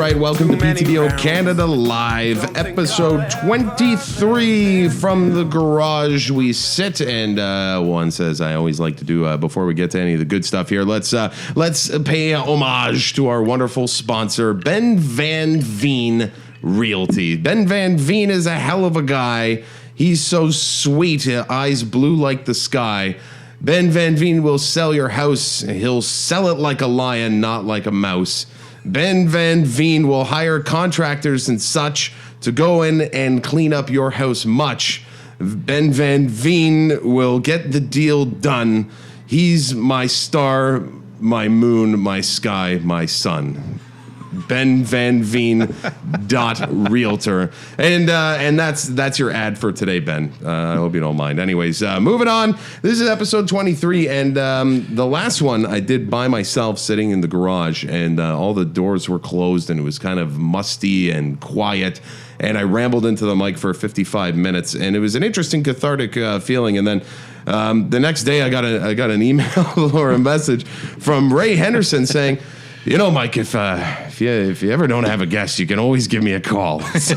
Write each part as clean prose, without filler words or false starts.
right, welcome to PTBOCanada Live, episode 23 from the garage we sit. And one says I always like to do, before we get to any of the good stuff here, let's pay homage to our wonderful sponsor, Ben Van Veen Realty. Ben Van Veen is a hell of a guy. He's so sweet, eyes blue like the sky. Ben Van Veen will sell your house. He'll sell it like a lion, not like a mouse. Ben Van Veen will hire contractors and such to go in and clean up your house much. Ben Van Veen will get the deal done. He's my star, my moon, my sky, my sun. Ben Van Veen .realtor. And that's your ad for today, Ben. I hope you don't mind. Anyways, moving on. This is episode 23, and the last one I did by myself sitting in the garage, and all the doors were closed, and it was kind of musty and quiet, and I rambled into the mic for 55 minutes, and it was an interesting cathartic feeling. And then the next day I got an email or a message from Ray Henderson saying, you know, Mike, if you ever don't have a guest, you can always give me a call. So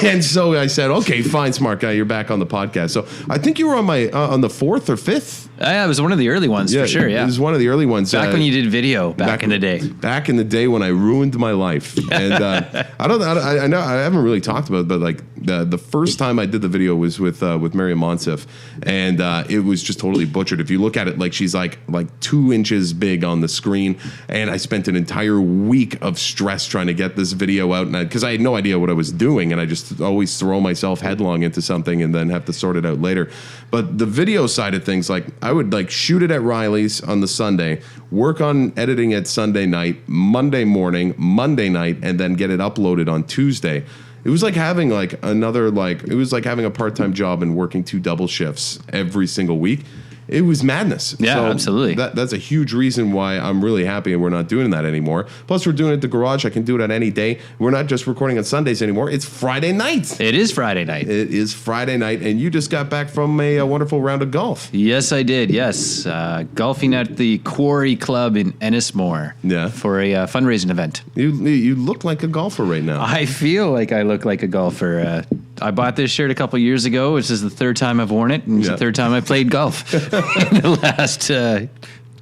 and so I said, okay, fine, smart guy, you're back on the podcast. So I think you were on on the 4th or 5th. Yeah, it was one of the early ones for sure. Yeah, it was one of the early ones. Back when you did video, back in the day. Back in the day when I ruined my life. And I know I haven't really talked about it, but like the first time I did the video was with Miriam Monsef, and it was just totally butchered. If you look at it, like she's like 2 inches big on the screen, and I spent an entire week of stress trying to get this video out, because I had no idea what I was doing, and I just always throw myself headlong into something and then have to sort it out later. But the video side of things, like I would like shoot it at Riley's on the Sunday, work on editing it Sunday night, Monday morning, Monday night, and then get it uploaded on Tuesday. It was like having having a part-time job and working 2 double shifts every single week. It was madness. Yeah, so absolutely. That's a huge reason why I'm really happy and we're not doing that anymore. Plus, we're doing it at the garage. I can do it on any day. We're not just recording on Sundays anymore. It's Friday night. It is Friday night. It is Friday night, and you just got back from a wonderful round of golf. Yes, I did. Yes. Golfing at the Quarry Club in Ennismore for a fundraising event. You look like a golfer right now. I feel like I look like a golfer. I bought this shirt a couple years ago. This is the 3rd time I've worn it, and it's the 3rd time I played golf in the last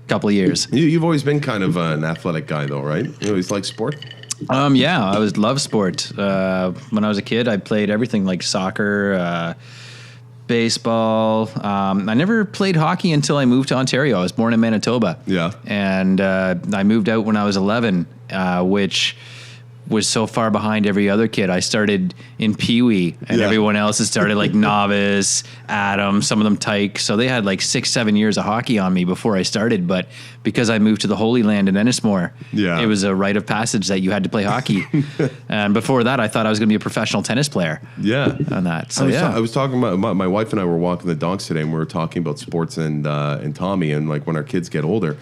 couple of years. You've always been kind of an athletic guy, though, right? You always like sport? Yeah, I love sport. When I was a kid, I played everything like soccer, baseball. I never played hockey until I moved to Ontario. I was born in Manitoba. Yeah. And I moved out when I was 11, which was so far behind every other kid. I started in Pee Wee, and everyone else has started like novice, Adam, some of them tyke. So they had like 6-7 years of hockey on me before I started. But because I moved to the Holy Land in Ennismore, it was a rite of passage that you had to play hockey. And before that, I thought I was going to be a professional tennis player. Yeah, on that. So I was talking about my wife and I were walking the dogs today, and we were talking about sports and Tommy, and like when our kids get older,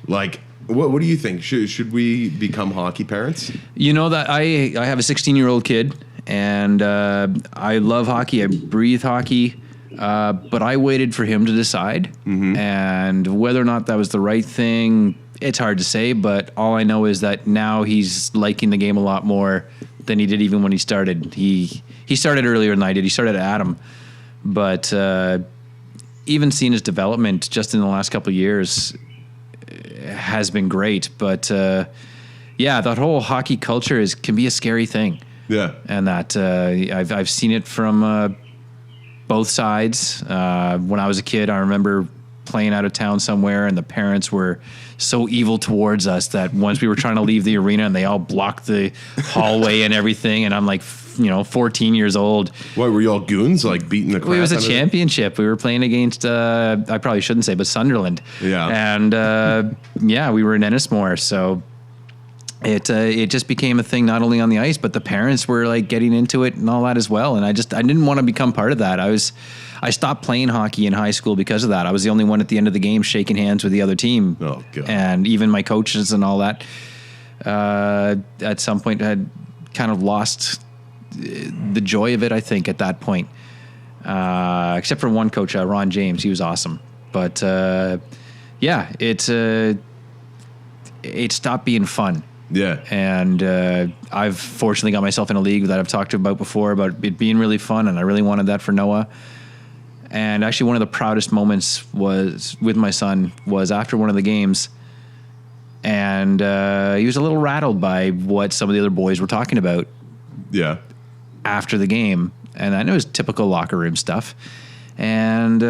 like. What do you think? Should we become hockey parents? You know that I have a 16-year-old kid, and I love hockey. I breathe hockey, but I waited for him to decide. Mm-hmm. And whether or not that was the right thing, it's hard to say. But all I know is that now he's liking the game a lot more than he did even when he started. He started earlier than I did. He started at Adam. But even seeing his development just in the last couple of years has been great, but that whole hockey culture can be a scary thing. Yeah, and that I've seen it from both sides. When I was a kid, I remember playing out of town somewhere, and the parents were so evil towards us that once we were trying to leave the arena, and they all blocked the hallway and everything, and I'm like, 14 years old. What, were you all goons, like beating the crap? It was a championship. We were playing against, I probably shouldn't say, but Sunderland. Yeah. And we were in Ennismore, so it just became a thing not only on the ice, but the parents were like getting into it and all that as well. And I didn't want to become part of that. I stopped playing hockey in high school because of that. I was the only one at the end of the game shaking hands with the other team. Oh, God. And even my coaches and all that at some point had kind of lost the joy of it, I think, at that point. Except for one coach, Ron James. He was awesome. But, it stopped being fun. Yeah. And I've fortunately got myself in a league that I've talked about before about it being really fun, and I really wanted that for Noah. And actually one of the proudest moments was with my son was after one of the games, and he was a little rattled by what some of the other boys were talking about. Yeah. After the game, and I know it was typical locker room stuff. And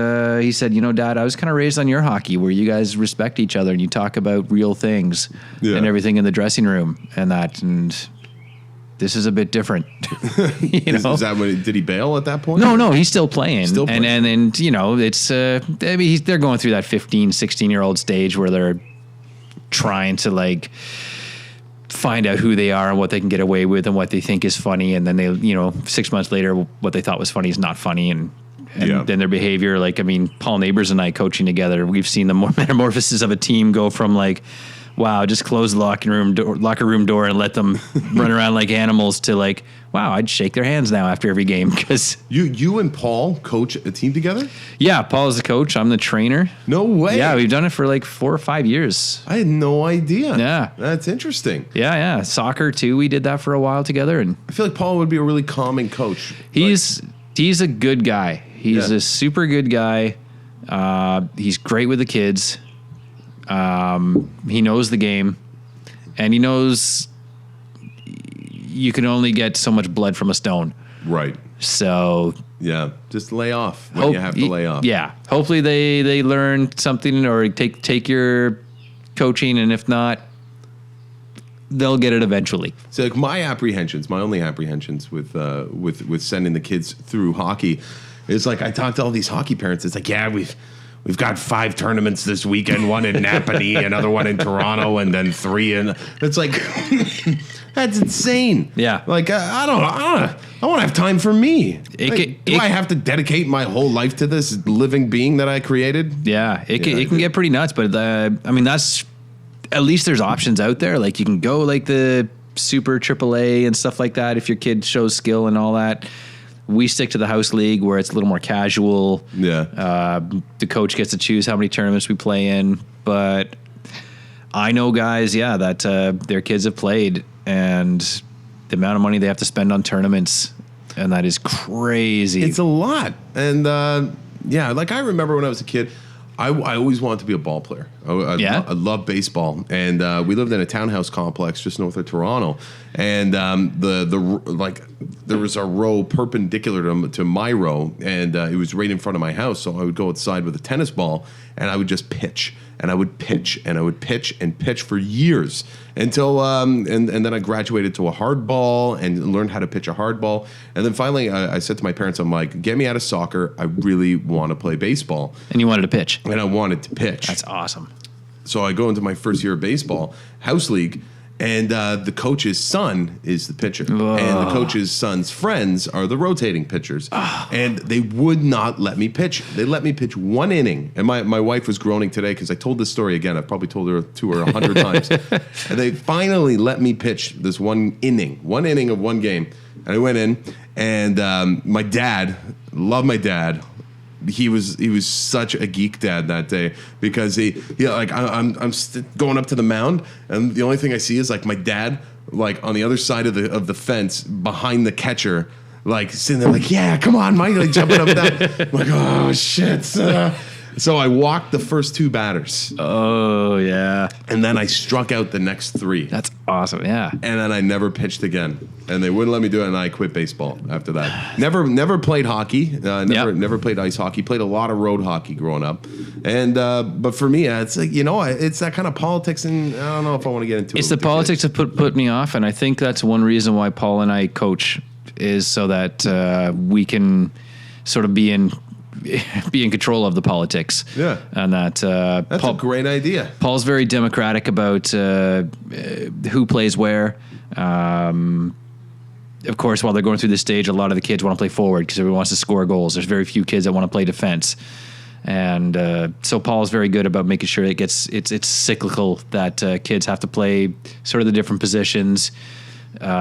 he said, Dad, I was kind of raised on your hockey where you guys respect each other and you talk about real things and everything in the dressing room and that. And this is a bit different. Is that when did he bail at that point? No, he's still playing. And it's they're going through that 15, 16-year-old stage where they're trying to like find out who they are and what they can get away with and what they think is funny. And then they, 6 months later, what they thought was funny is not funny. And then their behavior, Paul Neighbors and I coaching together, we've seen the metamorphosis of a team go from like, wow, just close the locker room door and let them run around like animals to like, wow, I'd shake their hands now after every game. Because you and Paul coach a team together? Yeah, Paul is the coach. I'm the trainer. No way. Yeah, we've done it for like 4 or 5 years. I had no idea. Yeah. That's interesting. Yeah. Soccer too. We did that for a while together. And I feel like Paul would be a really calming coach. He's a good guy. He's a super good guy. He's great with the kids. He knows the game, and he knows you can only get so much blood from a stone. Right. So yeah, just lay off when you have to lay off. Yeah. Hopefully they learn something or take your coaching, and if not, they'll get it eventually. So like my only apprehensions with sending the kids through hockey is like I talk to all these hockey parents. It's like, yeah, we've got 5 tournaments this weekend, one in Napanee, another one in Toronto, and then 3 in. It's like that's insane. Yeah, like I want to have time for me. Do I have to dedicate my whole life to this living being that I created? Yeah, it can get pretty nuts. But that's at least there's options out there. Like you can go like the Super AAA and stuff like that if your kid shows skill and all that. We stick to the house league where it's a little more casual. Yeah. The coach gets to choose how many tournaments we play in. But I know guys, that their kids have played, and the amount of money they have to spend on tournaments, and that is crazy. It's a lot. And like I remember when I was a kid, I always wanted to be a ball player. I love baseball, and we lived in a townhouse complex just north of Toronto, and there was a row perpendicular to my row, and it was right in front of my house. So I would go outside with a tennis ball, and I would just pitch, and I would pitch, and I would pitch and pitch for years until and then I graduated to a hard ball and learned how to pitch a hard ball, and then finally I said to my parents, I'm like, get me out of soccer. I really want to play baseball. And you wanted to pitch. And I wanted to pitch. That's awesome. So I go into my first year of baseball, house league, and the coach's son is the pitcher. Oh. And the coach's son's friends are the rotating pitchers. Oh. And they would not let me pitch. They let me pitch 1 inning. And my wife was groaning today because I told this story again. I've probably told her to her 100 times. And they finally let me pitch this 1 inning of 1 game. And I went in, and my dad, love my dad. He was such a geek dad that day because I'm going up to the mound, and the only thing I see is like my dad like on the other side of the fence behind the catcher, like sitting there like, yeah, come on, Mike, like jumping up and down. I'm like, oh shit. So I walked the first 2 batters. Oh yeah. And then I struck out the next 3. That's awesome. Yeah. And then I never pitched again, and they wouldn't let me do it, and I quit baseball after that. Never played hockey. Never played ice hockey. Played a lot of road hockey growing up, and but for me, it's like it's that kind of politics, and I don't know if I want to get into it. It's the politics that put me off, and I think that's one reason why Paul and I coach is so that we can sort of be in control of the politics. Yeah. And that's a great idea. Paul's very democratic about who plays where. Of course, while they're going through this stage, a lot of the kids want to play forward because everyone wants to score goals. There's very few kids that want to play defense. And so Paul's very good about making sure it's cyclical, that kids have to play sort of the different positions.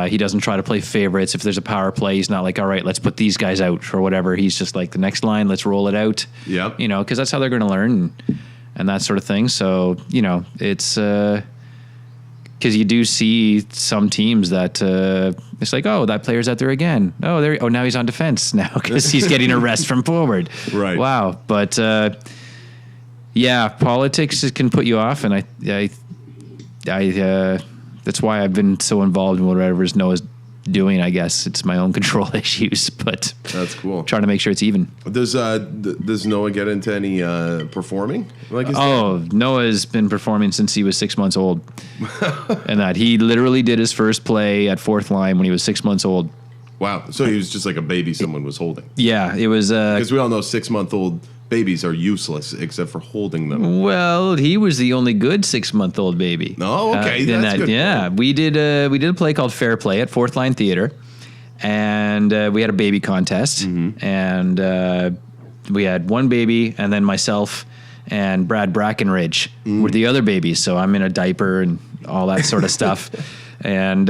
He doesn't try to play favorites. If there's a power play, he's not like, all right, let's put these guys out or whatever. He's just like, the next line, let's roll it out. Yep. Because that's how they're going to learn and that sort of thing. So, it's because you do see some teams that it's like, oh, that player's out there again. Oh, now he's on defense now because he's getting a rest from forward. Right. Wow. But yeah, politics can put you off, and I that's why I've been so involved in whatever Noah's doing. I guess it's my own control issues, but that's cool. Trying to make sure it's even. Does Noah get into any performing? Noah's been performing since he was 6 months old, and that he literally did his first play at fourth line when he was 6 months old. Wow! So he was just like a baby someone was holding. Yeah, it was because we all know 6-month-old babies are useless except for holding them. Well, he was the only good 6-month-old baby. Oh, okay, that's good. Yeah, we did a play called Fair Play at Fourth Line Theater, and we had a baby contest, and we had one baby, and then myself and Brad Brackenridge were the other babies. So I'm in a diaper and all that sort of stuff, and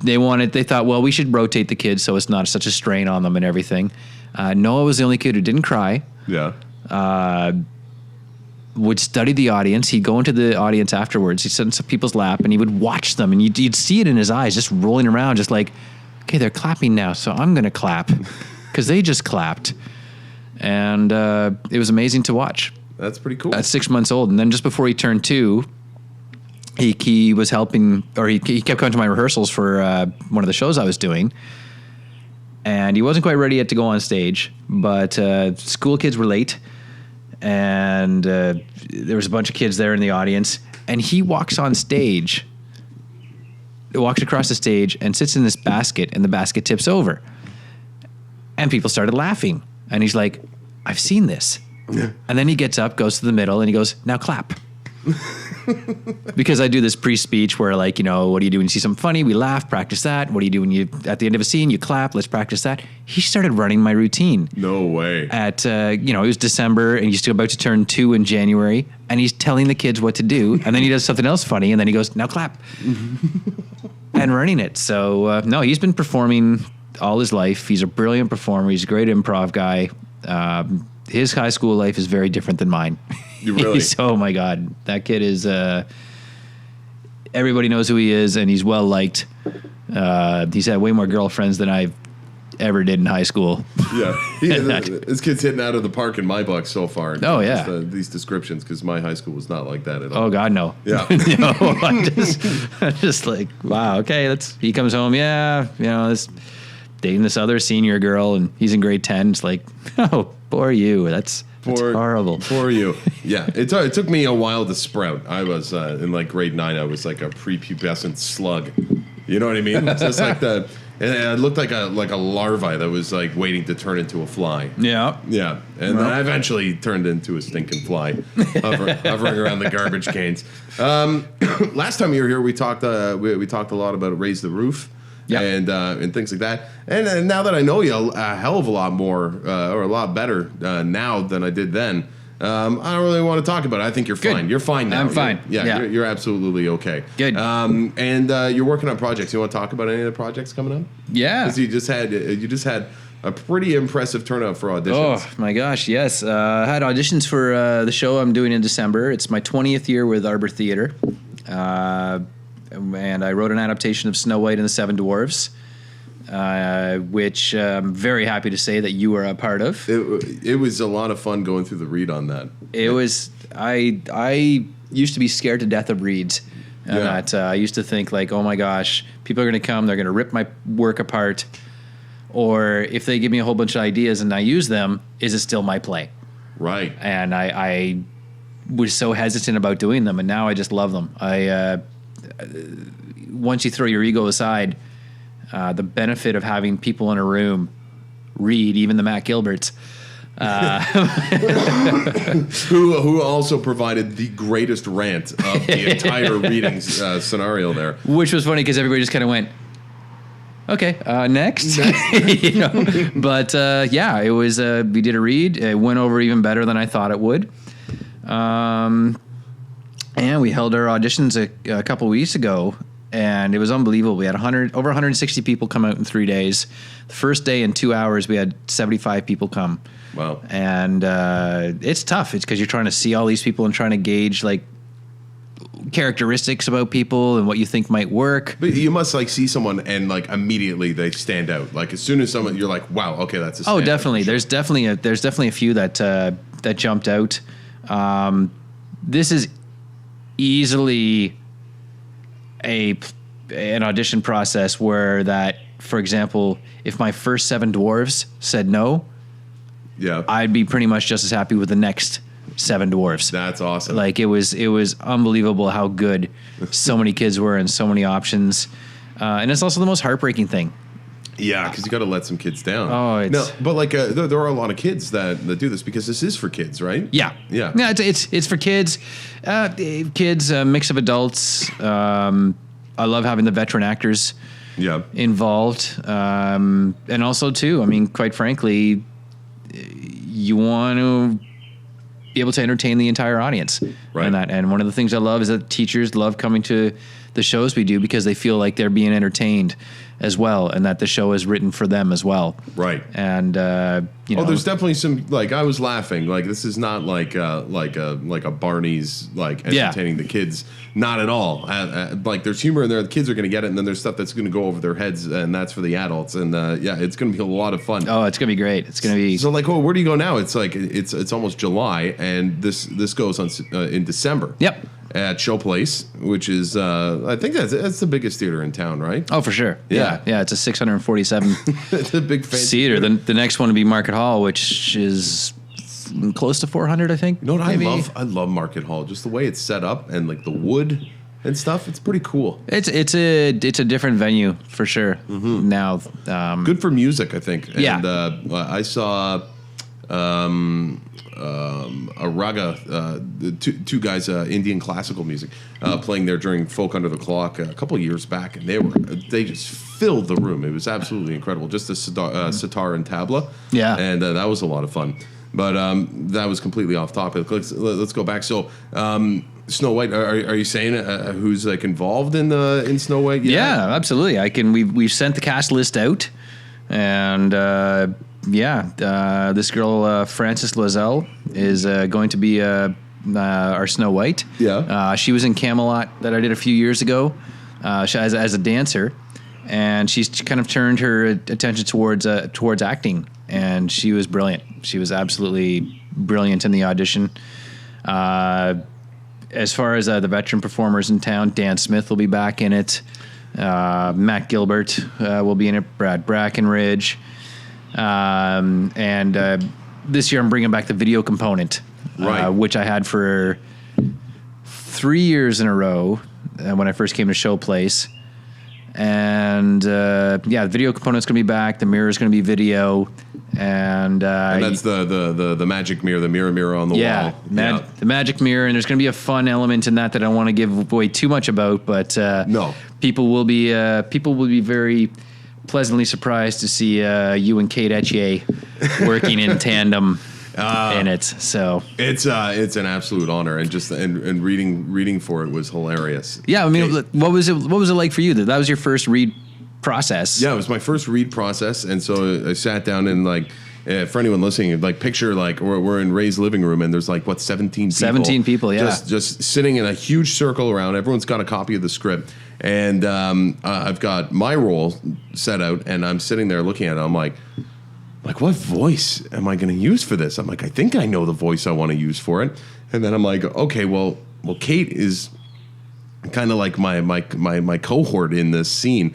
they thought, well, we should rotate the kids so it's not such a strain on them and everything. Noah was the only kid who didn't cry. Yeah. Would study the audience. He'd go into the audience afterwards. He'd sit in some people's lap and he would watch them, and you'd see it in his eyes, just rolling around, just like, okay, they're clapping now, so I'm going to clap because they just clapped. And it was amazing to watch. That's pretty cool. At 6 months old. And then just before he turned 2, he was helping, or he kept coming to my rehearsals for one of the shows I was doing. And he wasn't quite ready yet to go on stage, but school kids were late, and there was a bunch of kids there in the audience, and he walks across the stage and sits in this basket, and the basket tips over. And people started laughing, and he's like, I've seen this. Yeah. And then he gets up, goes to the middle, and he goes, now clap. Because I do this pre-speech where, like, what do you do when you see something funny? We laugh, practice that. What do you do when you, at the end of a scene, you clap? Let's practice that. He started running my routine. No way. It was December, and he's still about to turn 2 in January, and he's telling the kids what to do, and then he does something else funny, and then he goes, now clap. And running it. So, no, he's been performing all his life. He's a brilliant performer. He's a great improv guy. His high school life is very different than mine. You really? Oh my God, that kid is. Everybody knows who he is, and he's well liked. He's had way more girlfriends than I ever did in high school. Yeah, this kid's hitting out of the park in my book so far. Oh yeah, these descriptions, because my high school was not like that at all. Oh God, no. Yeah, no. I'm just like, wow. Okay, he comes home. Yeah, this dating this other senior girl, and he's in grade 10. It's like, oh, poor you. That's horrible. For you. Yeah. It took me a while to sprout. I was in like grade 9. I was like a prepubescent slug. You know what I mean? Just like and I looked like a larva that was like waiting to turn into a fly. Yeah. Yeah. And then I eventually turned into a stinking fly, hovering around the garbage cans. Last time you were here, we talked a lot about Raise the Roof. Yeah. And things like that. And now that I know you a hell of a lot more, or a lot better now than I did then, I don't really want to talk about it. I think you're fine. Good. You're fine now. I'm fine. You're absolutely okay. Good. And you're working on projects. You want to talk about any of the projects coming up? Yeah. Because you just had a pretty impressive turnout for auditions. Oh my gosh, yes. I had auditions for the show I'm doing in December. It's my 20th year with Arbor Theater. And I wrote an adaptation of Snow White and the Seven Dwarfs, which I'm very happy to say that you were a part of. It was a lot of fun going through the read on that. It was. I used to be scared to death of reads. And that I used to think like, oh my gosh, people are going to come, they're going to rip my work apart. Or if they give me a whole bunch of ideas and I use them, is it still my play? Right. And I was so hesitant about doing them, and now I just love them. Once you throw your ego aside, the benefit of having people in a room read, even the Matt Gilberts, who also provided the greatest rant of the entire reading scenario there, which was funny because everybody just kind of went, okay, next. But it was. We did a read. It went over even better than I thought it would. And we held our auditions a couple weeks ago, and it was unbelievable. We had over 160 people come out in 3 days. The first day in 2 hours, we had 75 people come. Wow. And it's tough. It's because you're trying to see all these people and trying to gauge, like, characteristics about people and what you think might work. But you must like see someone and like immediately they stand out. Like as soon as someone, you're like, wow, okay, that's a standout. Oh, definitely. Sure. There's definitely a few that jumped out. This is easily an audition process where that, for example, if my first 7 dwarves said no, yeah, I'd be pretty much just as happy with the next 7 dwarves. That's awesome. Like it was unbelievable how good so many kids were and so many options. And it's also the most heartbreaking thing. Yeah, because you got to let some kids down. Oh, it's... No, but like there are a lot of kids that do this because this is for kids, right? Yeah. It's for kids. Kids, a mix of adults. I love having the veteran actors. Yeah. Involved, and also too, I mean, quite frankly, you want to be able to entertain the entire audience, right? And one of the things I love is that teachers love coming to the shows we do because they feel like they're being entertained as well, and that the show is written for them as well, right? And you know, there's definitely some, like, I was laughing, like this is not like a Barney's like entertaining the kids, not at all. Like there's humor in there, the kids are going to get it, and then there's stuff that's going to go over their heads, and that's for the adults, and it's going to be a lot of fun. Oh, it's going to be great. It's going to be so like, oh, where do you go now? It's like it's almost July, and this goes on in December. Yep. At Showplace, which is I think that's the biggest theater in town, right? Oh, for sure. Yeah. It's a 647 it's a big theater. The next one would be Market Hall, which is close to 400, I think. You know what I love Market Hall, just the way it's set up and like the wood and stuff. It's pretty cool. It's a different venue for sure. Mm-hmm. Now, good for music, I think. Yeah. And I saw a raga, two guys, Indian classical music, playing there during Folk Under the Clock a couple of years back, and they just filled the room. It was absolutely incredible. Just a sitar and tabla, yeah, and that was a lot of fun. But that was completely off topic. Let's go back. So Snow White, are you saying who's like involved in Snow White? Yeah, absolutely. We've sent the cast list out, and this girl Frances Loisel is going to be our Snow White. Yeah, she was in Camelot that I did a few years ago as a dancer, and she's kind of turned her attention towards acting, and she was brilliant. She was absolutely brilliant in the audition. As far as the veteran performers in town, Dan Smith will be back in it. Matt Gilbert will be in it. Brad Brackenridge. And this year I'm bringing back the video component, right, which I had for 3 years in a row when I first came to Showplace. And the video component's going to be back. The mirror is going to be video, and that's the magic mirror, the mirror on the wall. The magic mirror, and there's going to be a fun element in that I don't want to give away too much about, but no, people will be very pleasantly surprised to see you and Kate Etier working in tandem in it. So it's an absolute honor, and just and reading for it was hilarious. Yeah, I mean, what was it like for you? That was your first read process? Yeah, it was my first read process, and so I sat down and like. For anyone listening, like picture like we're in Ray's living room, and there's like 17 people. 17 people, yeah. Just sitting in a huge circle around. Everyone's got a copy of the script, and I've got my role set out, and I'm sitting there looking at it. I'm like, what voice am I going to use for this? I'm like, I think I know the voice I want to use for it. And then I'm like, okay, well, Kate is kind of like my cohort in this scene.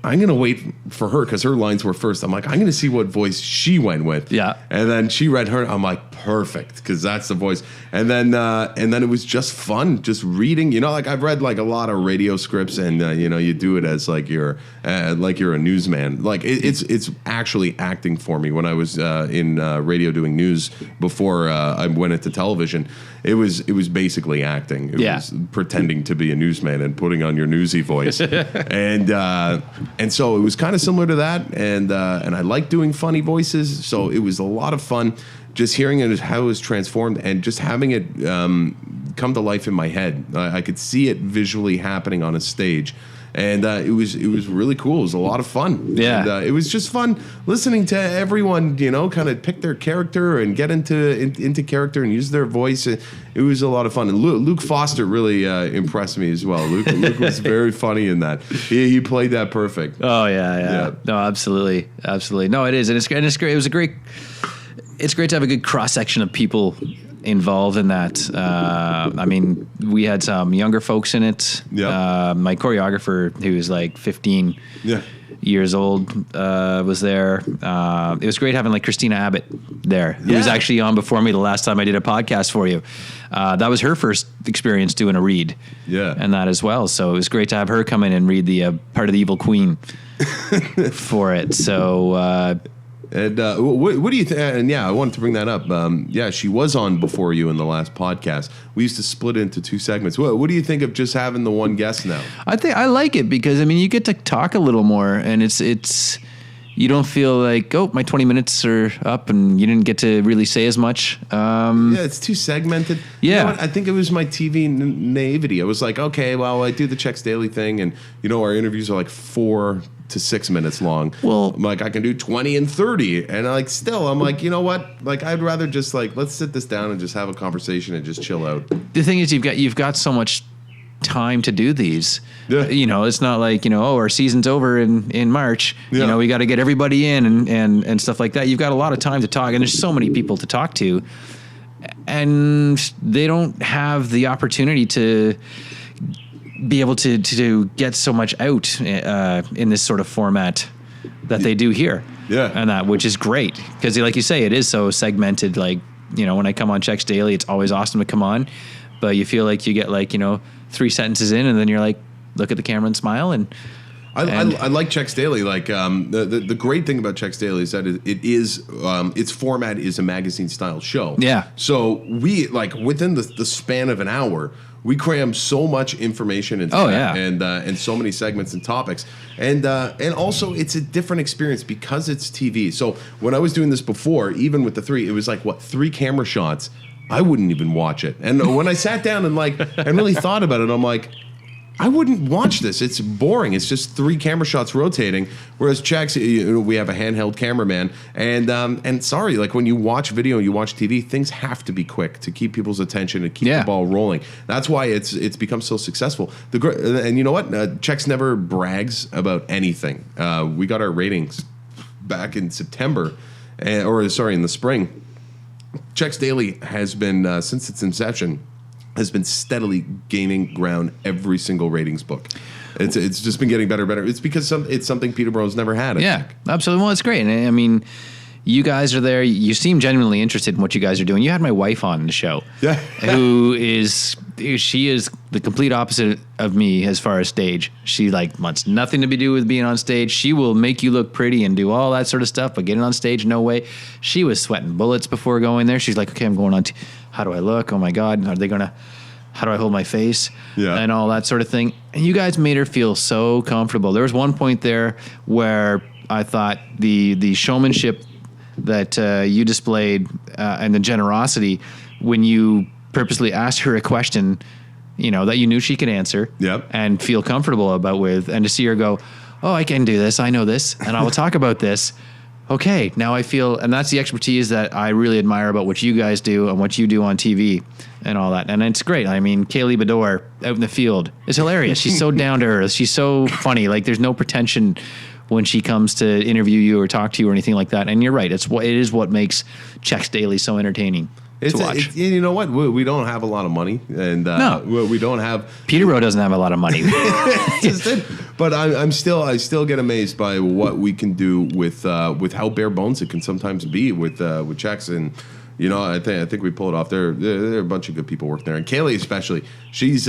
I'm going to wait for her because her lines were first. I'm like, I'm going to see what voice she went with. Yeah. And then she read her. I'm like, perfect, because that's the voice. And then it was just fun, just reading. You know, like I've read like a lot of radio scripts, and you do it as like you're a newsman. Like it's actually acting for me. When I was in radio doing news before I went into television, it was basically acting. It was pretending to be a newsman and putting on your newsy voice. And so it was kind of similar to that, and I like doing funny voices, so it was a lot of fun just hearing it, how it was transformed, and just having it come to life in my head. I could see it visually happening on a stage, And it was really cool. It was a lot of fun. Yeah. And, it was just fun listening to everyone, kind of pick their character and get into character and use their voice. It was a lot of fun. And Luke Foster really impressed me as well. Luke was very funny in that. He played that perfect. Oh yeah. No, absolutely. No, it is, and it's great. It's great to have a good cross section of people involved in that. I mean, we had some younger folks in it. Yeah. My choreographer, who was like 15 years old, was there. It was great having like Christina Abbott there, who was actually on before me the last time I did a podcast for you. That was her first experience doing a read. Yeah. And that as well. So it was great to have her come in and read the part of the Evil Queen for it. So, and what do you think? And I wanted to bring that up. She was on before you in the last podcast. We used to split into 2 segments. What do you think of just having the one guest now? I think I like it because you get to talk a little more, and it's you don't feel like, oh, my 20 minutes are up and you didn't get to really say as much. It's too segmented. Yeah. You know what? I think it was my TV naivety. I was like, okay, well, I do the Checks Daily thing, and our interviews are like 4 to 6 minutes long. Well, I'm like, I can do 20 and 30, and I'm like, you know what? Like, I'd rather just let's sit this down and just have a conversation and just chill out. The thing is, you've got so much time to do these. Yeah. It's not like, our season's over in March. Yeah. We got to get everybody in and stuff like that. You've got a lot of time to talk, and there's so many people to talk to, and they don't have the opportunity to be able to get so much out in this sort of format that they do here. Yeah. And that, which is great, because like you say, it is so segmented. Like, when I come on Checks Daily, it's always awesome to come on, but you feel like you get 3 sentences in, and then you're like, look at the camera and smile. And I like Checks Daily. Like the great thing about Checks Daily is that it is its format is a magazine style show. Yeah. So we within the span of an hour, we cram so much information into that, and so many segments and topics, and also it's a different experience because it's TV. So when I was doing this before, even with the 3, it was 3 camera shots. I wouldn't even watch it. And when I sat down and really thought about it, I'm like, I wouldn't watch this. It's boring. It's just 3 camera shots rotating. Whereas Checks, we have a handheld cameraman, and sorry, when you watch video, you watch TV, things have to be quick to keep people's attention and keep the ball rolling. That's why it's become so successful. And you know what? Checks never brags about anything. We got our ratings back in September, in the spring. Checks Daily has been since its inception, has been steadily gaining ground every single ratings book. It's just been getting better and better. It's because it's something Peterborough's never had. I think. Absolutely. Well, it's great. And you guys are there. You seem genuinely interested in what you guys are doing. You had my wife on the show, she is the complete opposite of me as far as stage. She wants nothing to do with being on stage. She will make you look pretty and do all that sort of stuff, but getting on stage, no way. She was sweating bullets before going there. She's like, okay, I'm going on. How do I look? Oh my God. How do I hold my face? Yeah. And all that sort of thing. And you guys made her feel so comfortable. There was one point there where I thought the showmanship that you displayed and the generosity when you purposely asked her a question, that you knew she could answer and feel comfortable about with, and to see her go, oh, I can do this. I know this. And I will talk about this. Okay, now I feel, and that's the expertise that I really admire about what you guys do and what you do on TV and all that. And it's great. Kaylee Bedore out in the field is hilarious. She's so down to earth. She's so funny. There's no pretension when she comes to interview you or talk to you or anything like that. And you're right. It is what makes Checks Daily so entertaining to watch. You know what? We don't have a lot of money, and we don't have. Peterborough doesn't have a lot of money. But I still get amazed by what we can do with how bare bones it can sometimes be with Checks. And I think we pull it off. There are a bunch of good people working there, and Kaylee especially. She's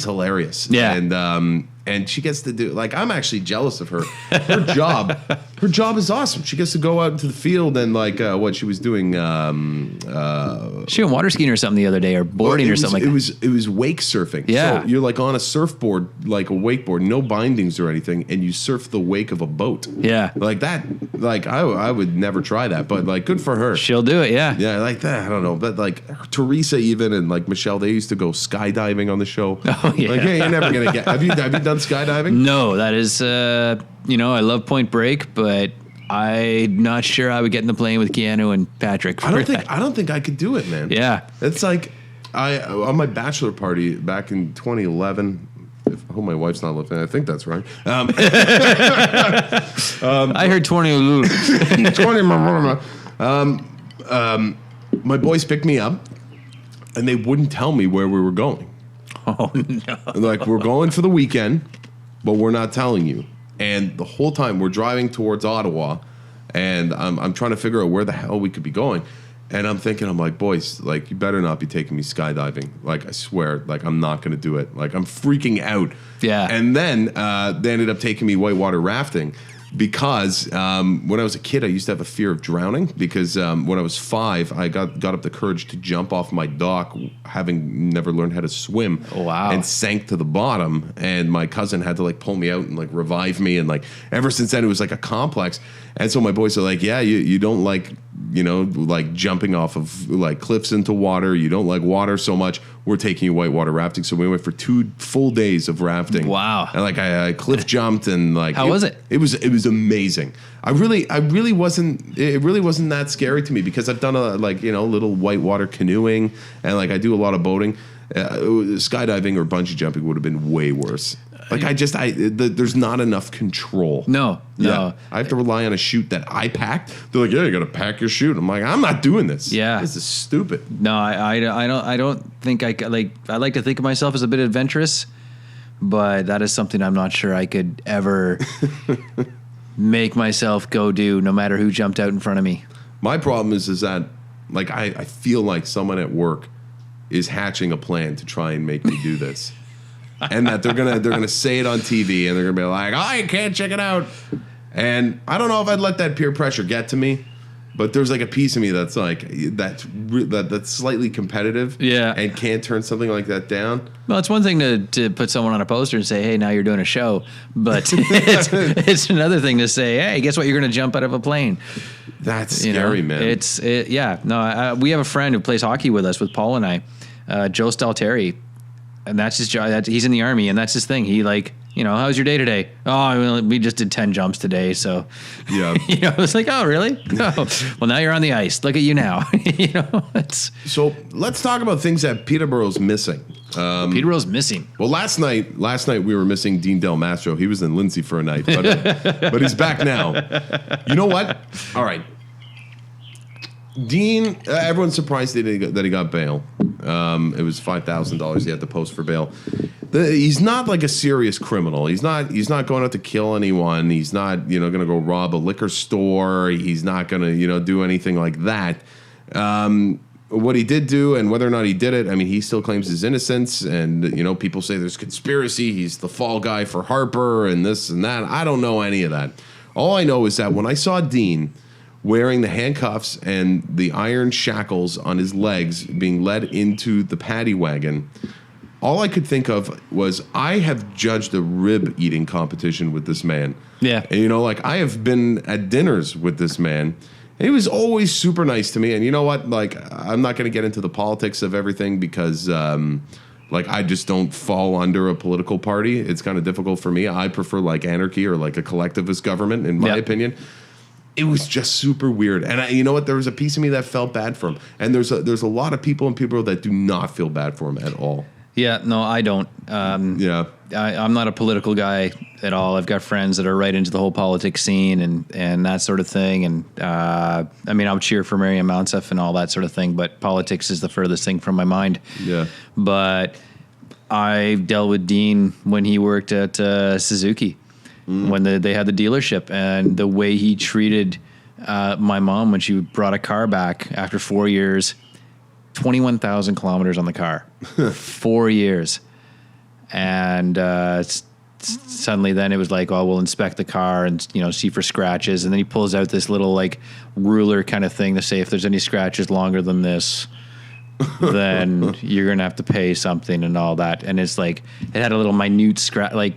hilarious. Yeah. And she gets to do, I'm actually jealous of her. Her job is awesome. She gets to go out into the field and what she was doing. She went water skiing or something the other day, or boarding or something like that. It was wake surfing. Yeah. So you're on a surfboard, a wakeboard, no bindings or anything, and you surf the wake of a boat. Yeah. That. I would never try that, but good for her. She'll do it. Yeah. Yeah, like that. I don't know, but Teresa even and Michelle, they used to go skydiving on the show. Oh yeah. Hey, you're never gonna get. Have you done about skydiving? No, that is, I love Point Break, but I'm not sure I would get in the plane with Keanu and Patrick. I don't think I could do it, man. Yeah. It's like on my bachelor party back in 2011. I hope my wife's not listening. I think that's right. I heard 20. 20. My boys picked me up, and they wouldn't tell me where we were going. Oh no! Like, we're going for the weekend, but we're not telling you. And the whole time we're driving towards Ottawa, and I'm trying to figure out where the hell we could be going. And I'm like, boys, like, you better not be taking me skydiving. Like, I swear, like, I'm not going to do it. Like, I'm freaking out. Yeah. And then they ended up taking me whitewater rafting because when I was a kid, I used to have a fear of drowning because when I was 5, I got up the courage to jump off my dock, having never learned how to swim. Oh, wow. And sank to the bottom. And my cousin had to, like, pull me out and, like, revive me. And, like, ever since then, it was like a complex. And so my boys are like, yeah, you don't like, like jumping off of like cliffs into water. You don't like water so much. We're taking you whitewater rafting. So we went for 2 full days of rafting. Wow. And like I cliff jumped and like, how was it? It was amazing. It really wasn't that scary to me because I've done a little whitewater canoeing and like I do a lot of boating. Skydiving or bungee jumping would have been way worse. Like there's not enough control. No. I have to rely on a chute that I packed. They're like, yeah, you got to pack your chute. I'm like, I'm not doing this. Yeah, this is stupid. No, I don't think I like to think of myself as a bit adventurous, but that is something I'm not sure I could ever make myself go do, no matter who jumped out in front of me. My problem is that like I feel like someone at work is hatching a plan to try and make me do this. And that they're gonna say it on TV and they're gonna be like, oh, you can't check it out. And I don't know if I'd let that peer pressure get to me, but there's like a piece of me that's like that's slightly competitive, and can't turn something like that down. Well, it's one thing to put someone on a poster and say, hey, now you're doing a show, but it's another thing to say, hey, guess what? You're gonna jump out of a plane. That's scary, man. We have a friend who plays hockey with us, with Paul and I, Joe Stalteri. And that's his job. He's in the Army, and that's his thing. He how's your day today? Oh, we just did 10 jumps today. So, yeah, it's like, oh, really? Oh, well, now you're on the ice. Look at you now. So let's talk about things that Peterborough's missing. Peterborough's missing. Well, last night we were missing Dean Del Mastro. He was in Lindsay for a night, but he's back now. You know what? All right. Dean, everyone's surprised that he got bail. It was $5,000 he had to post for bail. He's not like a serious criminal. He's not going out to kill anyone. He's not going to go rob a liquor store. He's not going to do anything like that. What he did do and whether or not he did it, I mean, he still claims his innocence. And people say there's conspiracy. He's the fall guy for Harper and this and that. I don't know any of that. All I know is that when I saw Dean wearing the handcuffs and the iron shackles on his legs being led into the paddy wagon, all I could think of was I have judged a rib eating competition with this man. Yeah. And, I have been at dinners with this man. And he was always super nice to me. And you know what? Like, I'm not going to get into the politics of everything because, I just don't fall under a political party. It's kind of difficult for me. I prefer, like, anarchy or, like, a collectivist government, in my opinion. It was just super weird. And you know what? There was a piece of me that felt bad for him. And there's a lot of people in Peterborough that do not feel bad for him at all. Yeah, no, I don't. I'm not a political guy at all. I've got friends that are right into the whole politics scene and that sort of thing. And I'll cheer for Marianne Mountseff and all that sort of thing. But politics is the furthest thing from my mind. Yeah. But I dealt with Dean when he worked at Suzuki. When they had the dealership, and the way he treated my mom when she brought a car back after 4 years, 21,000 kilometers on the car, 4 years. And suddenly then it was like, oh, we'll inspect the car and, see for scratches. And then he pulls out this little like ruler kind of thing to say, if there's any scratches longer than this, then you're going to have to pay something and all that. And it's like, it had a little minute scratch, like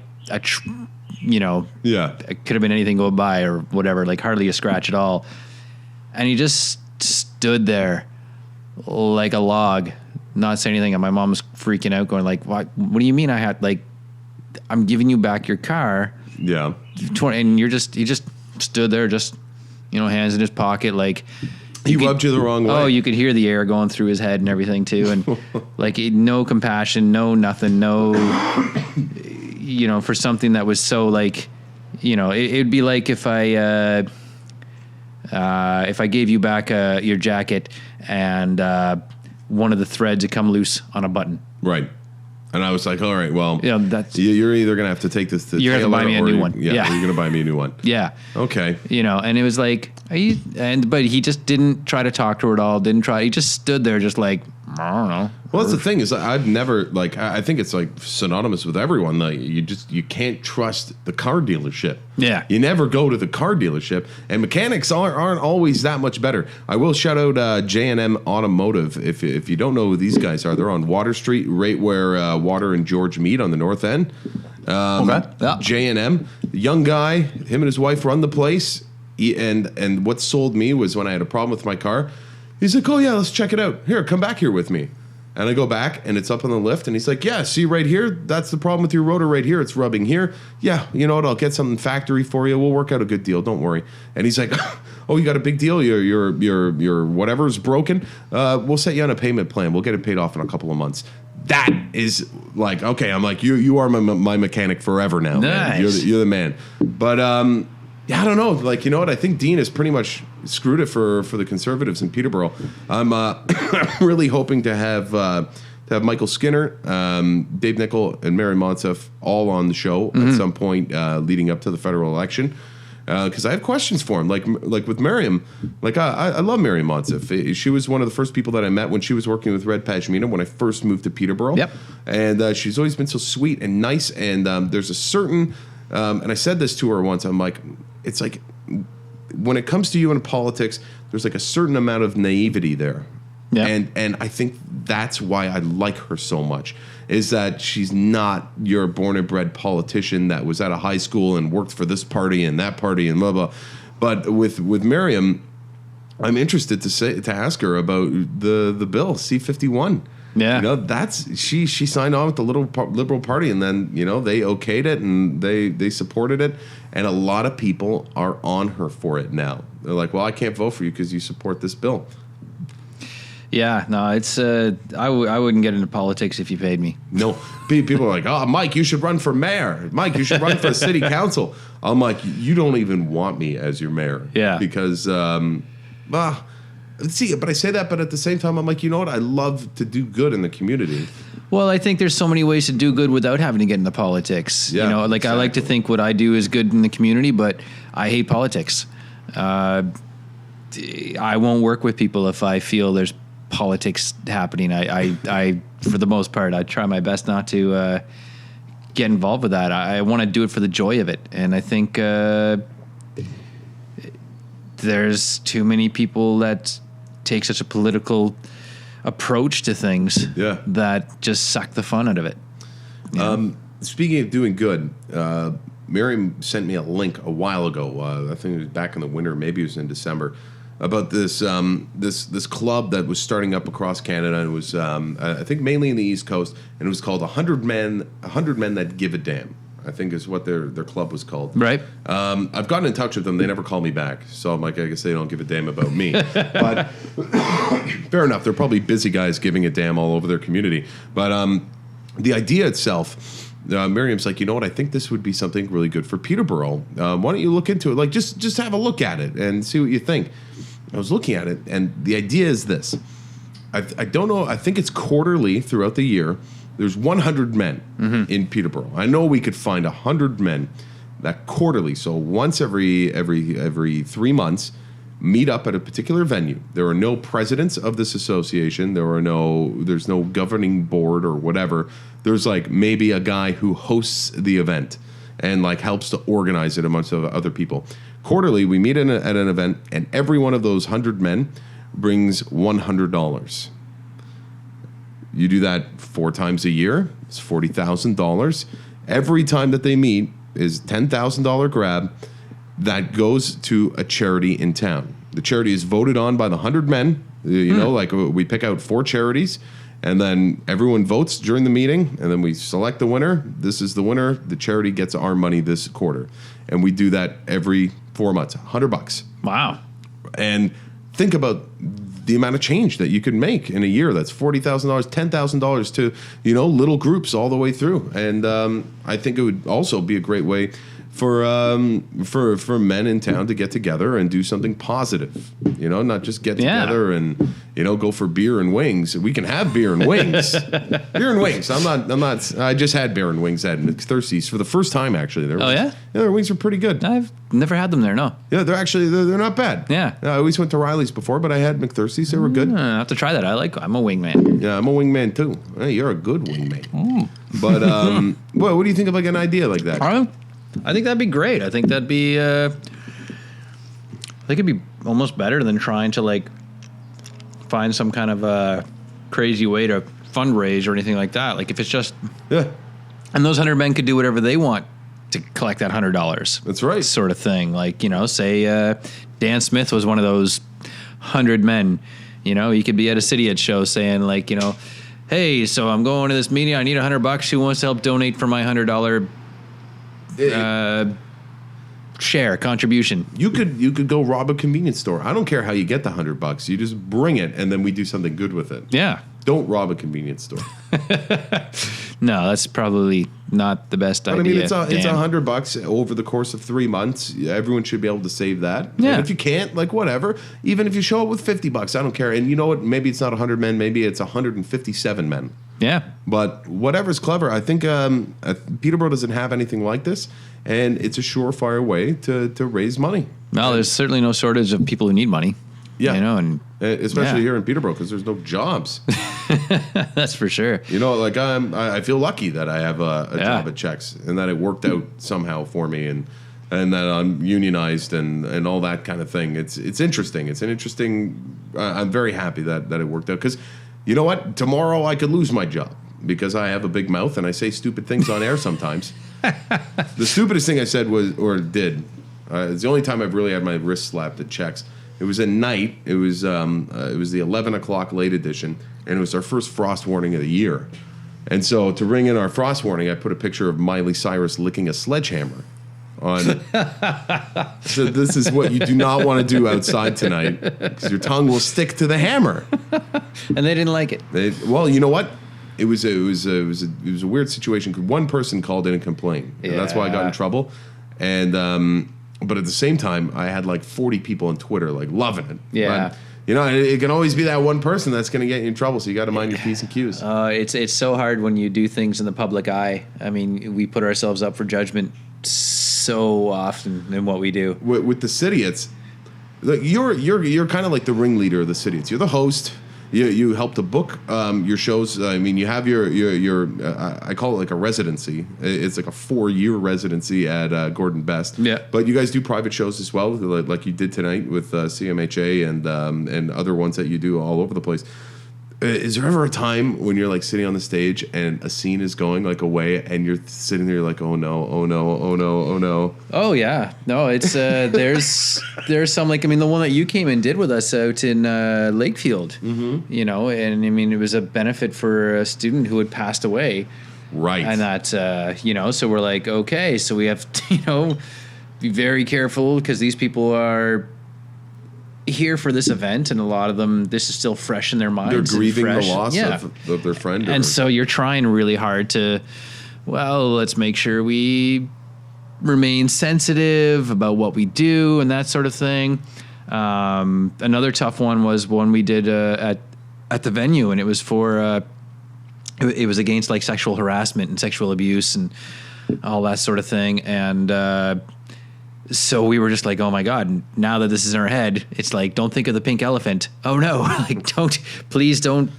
it could have been anything go by or whatever, like hardly a scratch at all. And he just stood there like a log, not saying anything. And my mom was freaking out, going like, what do you mean I had, like, I'm giving you back your car. Yeah. And he just stood there, just, hands in his pocket, like. He rubbed you the wrong way. Oh, you could hear the air going through his head and everything too, and like no compassion, no nothing, no, for something that was so like, it'd be like if I gave you back your jacket and one of the threads had come loose on a button. Right. And I was like, all right, well, that's you're either going to have to take this to you're going to buy me a new one. Yeah, you're going to buy me a new one. Yeah. Okay. And it was like, but he just didn't try to talk to her at all. He just stood there just like, I don't know. Well, that's the thing is I've never, like, I think it's like synonymous with everyone. Like you can't trust the car dealership. Yeah. You never go to the car dealership, and mechanics aren't always that much better. I will shout out J&M Automotive. If you don't know who these guys are, they're on Water Street, right where Water and George meet on the north end. Okay. Yeah. J&M, young guy, him and his wife run the place. And what sold me was when I had a problem with my car. He's like, oh, yeah, let's check it out. Here, come back here with me. And I go back, and it's up on the lift, and he's like, yeah, see right here? That's the problem with your rotor right here. It's rubbing here. Yeah, you know what? I'll get something factory for you. We'll work out a good deal. Don't worry. And he's like, oh, you got a big deal? Your whatever's broken? We'll set you on a payment plan. We'll get it paid off in a couple of months. That is like, okay, I'm like, you are my mechanic forever now. Nice. Man. You're the man. But, yeah, I don't know. Like, you know what? I think Dean has pretty much screwed it for the Conservatives in Peterborough. I'm really hoping to have Michael Skinner, Dave Nichol, and Mary Monsef all on the show at some point leading up to the federal election. Because I have questions for him. Like with Miriam, like I love Mary Monsef. She was one of the first people that I met when she was working with Red Pashmina when I first moved to Peterborough. Yep. And she's always been so sweet and nice. And there's a certain, and I said this to her once, I'm like, it's like when it comes to you in politics, there's like a certain amount of naivety there. Yeah. And I think that's why I like her so much, is that she's not your born and bred politician that was at a high school and worked for this party and that party and blah, blah. But with Miriam, I'm interested to ask her about the bill, C-51. Yeah. That's she signed on with the Liberal Party, and then, they okayed it and they supported it. And a lot of people are on her for it now. They're like, well, I can't vote for you because you support this bill. Yeah, no, it's I wouldn't get into politics if you paid me. No, people are like, oh, Mike, you should run for mayor. Mike, you should run for city council. I'm like, you don't even want me as your mayor. Yeah. Because, see, but I say that, but at the same time, I'm like, you know what? I love to do good in the community. Well, I think there's so many ways to do good without having to get into politics. Yeah, exactly. I like to think what I do is good in the community, but I hate politics. I won't work with people if I feel there's politics happening. I for the most part, I try my best not to get involved with that. I want to do it for the joy of it, and I think there's too many people that take such a political approach to things that just suck the fun out of it. Speaking of doing good, Miriam sent me a link a while ago. I think it was back in the winter, maybe it was in December, about this this club that was starting up across Canada. And it was I think mainly in the East Coast, and it was called 100 Men That Give a Damn, I think is what their club was called. Right. I've gotten in touch with them. They never call me back. So I'm like, I guess they don't give a damn about me. But fair enough. They're probably busy guys giving a damn all over their community. But the idea itself, Miriam's like, you know what? I think this would be something really good for Peterborough. Why don't you look into it? Like, just have a look at it and see what you think. I was looking at it, and the idea is this. I don't know. I think it's quarterly throughout the year. There's 100 men in Peterborough. I know we could find 100 men that quarterly, so once every 3 months, meet up at a particular venue. There are no presidents of this association. There's no governing board or whatever. There's like maybe a guy who hosts the event and like helps to organize it amongst other people. Quarterly, we meet at an event, and every one of those 100 men brings $100. You do that 4 times a year, it's $40,000. Every time that they meet is $10,000 grab that goes to a charity in town. The charity is voted on by the 100 men. Like we pick out 4 charities, And then everyone votes during the meeting, and then we select the winner. This is the winner. The charity gets our money this quarter. And we do that every 4 months, $100. Wow. And think about the amount of change that you could make in a year. That's $40,000, $10,000 to, little groups all the way through. And I think it would also be a great way for men in town to get together and do something positive, not just get together and, go for beer and wings. We can have beer and wings. Beer and wings. I just had beer and wings at McThirsty's for the first time, actually. Yeah, their wings are pretty good. I've never had them there, no. Yeah, they're not bad. Yeah. I always went to Riley's before, but I had McThirsty's. They were good. I have to try that. I'm a wingman. Yeah, I'm a wingman too. Hey, you're a good wingman. But, what do you think of like an idea like that? I think that'd be great. I think that'd be, it'd be almost better than trying to like find some kind of a crazy way to fundraise or anything like that. Like if it's just, and those 100 men could do whatever they want to collect that $100. That's right. Sort of thing. Like, say Dan Smith was one of those 100 men, he could be at a City Ed show saying like, hey, so I'm going to this meeting. I need $100. Who wants to help donate for my $100 share contribution? You could go rob a convenience store. I don't care how you get the $100. You just bring it, and then we do something good with it. Yeah. Don't rob a convenience store. No, that's probably not the best idea. I mean, it's $100 over the course of 3 months. Everyone should be able to save that. Yeah. And if you can't, like whatever. Even if you show up with $50, I don't care. And you know what? Maybe it's not 100 men. Maybe it's 157 men. Yeah. But whatever's clever. I think Peterborough doesn't have anything like this, and it's a surefire way to raise money. Well, there's certainly no shortage of people who need money. Yeah. And especially here in Peterborough because there's no jobs. That's for sure. Like I feel lucky that I have a job at Checks and that it worked out somehow for me and that I'm unionized and all that kind of thing. It's interesting. It's an interesting. I'm very happy that it worked out because you know what? Tomorrow I could lose my job because I have a big mouth and I say stupid things on air sometimes. The stupidest thing I said did. It's the only time I've really had my wrist slapped at Checks. It was at night. It was the 11 o'clock late edition, and it was our first frost warning of the year. And so to ring in our frost warning, I put a picture of Miley Cyrus licking a sledgehammer on. So this is what you do not want to do outside tonight because your tongue will stick to the hammer. And they didn't like it. Well, you know what? It was a weird situation because one person called in and complained. And that's why I got in trouble. And but at the same time, I had like 40 people on Twitter like loving it. Yeah. But, it can always be that one person that's going to get you in trouble. So you got to mind your P's and Q's. It's so hard when you do things in the public eye. I mean, we put ourselves up for judgment so often in what we do. With the City, it's like you're kind of like the ringleader of the City. You're the host. You help to book your shows. I mean, you have your I call it like a residency. It's like a 4-year residency at Gordon Best. Yeah. But you guys do private shows as well, like you did tonight with CMHA and other ones that you do all over the place. Is there ever a time when you're like sitting on the stage and a scene is going like away and you're sitting there like, oh no, oh no, oh no, oh no? Oh yeah, no, it's there's some like the one that you came and did with us out in Lakefield, and I mean it was a benefit for a student who had passed away, right? And that so we're like, okay, so we have to be very careful because these people are here for this event, and a lot of them, this is still fresh in their minds. They're grieving the loss of their friend. And so you're trying really hard to, let's make sure we remain sensitive about what we do and that sort of thing. Another tough one was one we did at the venue, and it was for, it was against like sexual harassment and sexual abuse and all that sort of thing. And, so we were just like, oh my God, now that this is in our head, it's like, don't think of the pink elephant. Oh no, like please don't,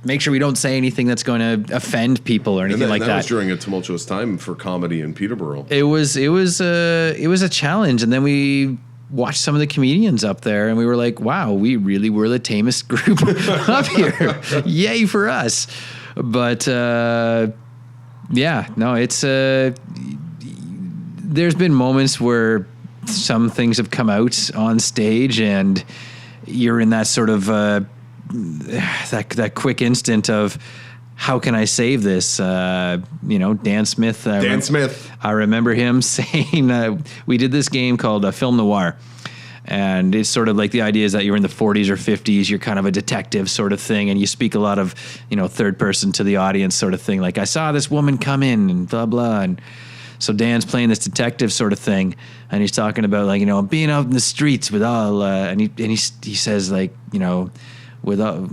make sure we don't say anything that's going to offend people or anything like that. That was during a tumultuous time for comedy in Peterborough. It was a challenge. And then we watched some of the comedians up there and we were like, wow, we really were the tamest group up here. Yay for us. But it's there's been moments where some things have come out on stage and you're in that sort of that quick instant of, how can I save this? Dan Smith. I remember him saying, we did this game called Film Noir. And it's sort of like the idea is that you're in the 40s or 50s, you're kind of a detective sort of thing, and you speak a lot of, third person to the audience sort of thing. Like, I saw this woman come in and blah, blah. And so Dan's playing this detective sort of thing, and he's talking about, like, being out in the streets with all, and he says, like, with all